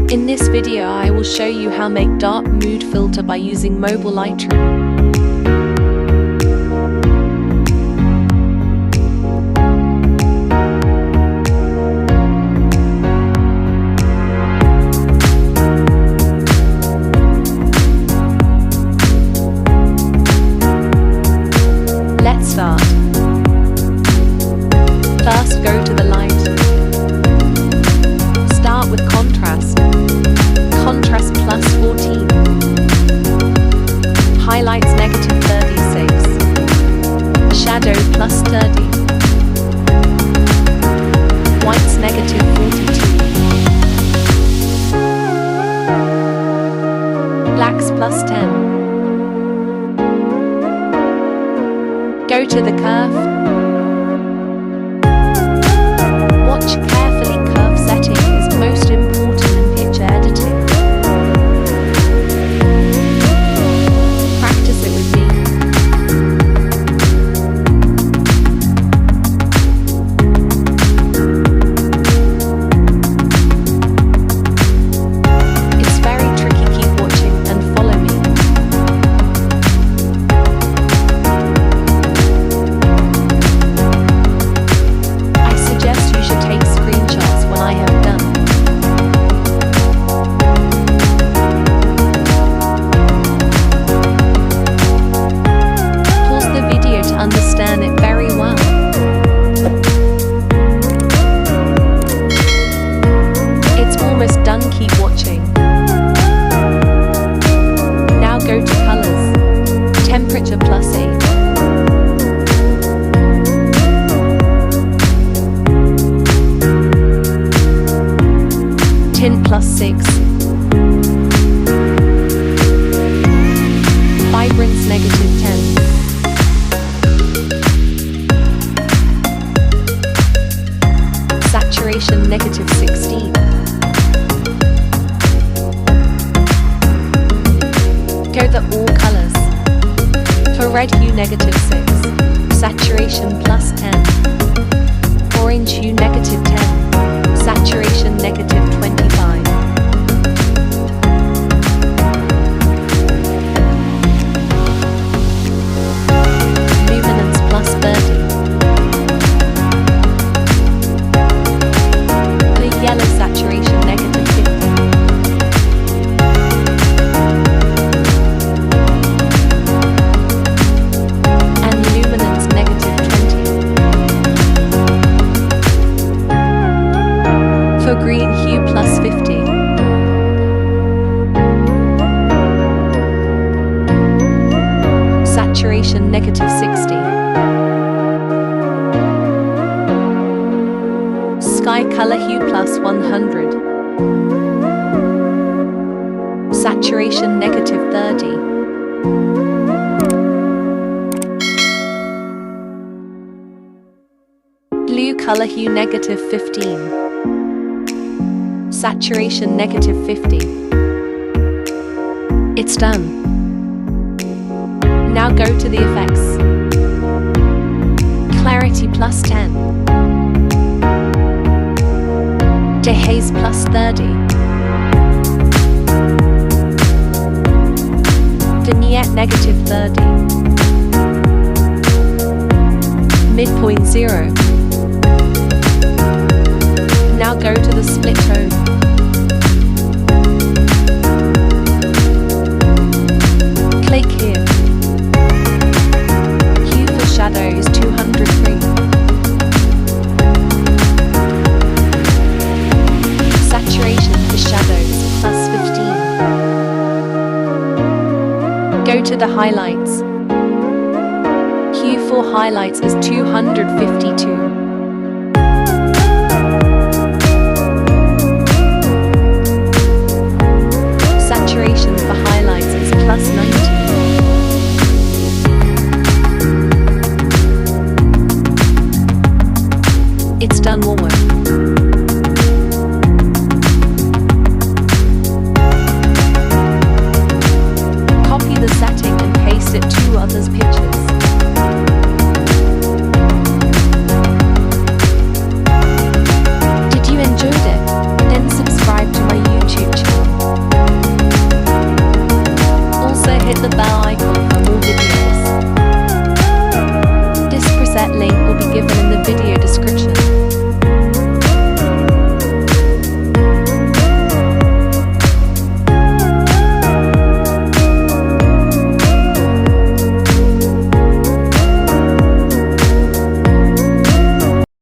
In this video I will show you how make dark mood filter by using Moody Lightroom. Let's start. First go to the light. Start with contrast. Contrast plus 14. Highlights negative 36. Shadow plus 30. Whites negative 42. Blacks plus 10. Go to the curve. Watch carefully, curve setting is most important in picture editing. Practice it with me. It's very tricky, keep watching and follow me. I suggest you should take screenshots when I have done. Pause the video to understand it very well. It's almost done, keep watching. Now go to colors. Temperature plus 8. Tint plus 6. Vibrance negative 10. Saturation negative 16. Go the all colors. For red hue negative 6. Saturation plus 10. Orange hue negative 10. Saturation negative 25. Luminance plus 30. The yellow saturation negative 50. And luminance negative 20. For green hue plus 50. Saturation negative 60. Sky color hue plus 100. Saturation negative 30. Blue color hue negative 15. Saturation negative 50. It's done. Now go to the effects. Clarity plus 10. Dehaze plus 30. Vignette negative 30. Midpoint 0. Now go to the split tone. Click here. Hue for shadow is 203. Saturation for shadows plus 15. Go to the highlights. Hue for highlights is 252. Saturation for highlights is plus 90. It's done, W伙.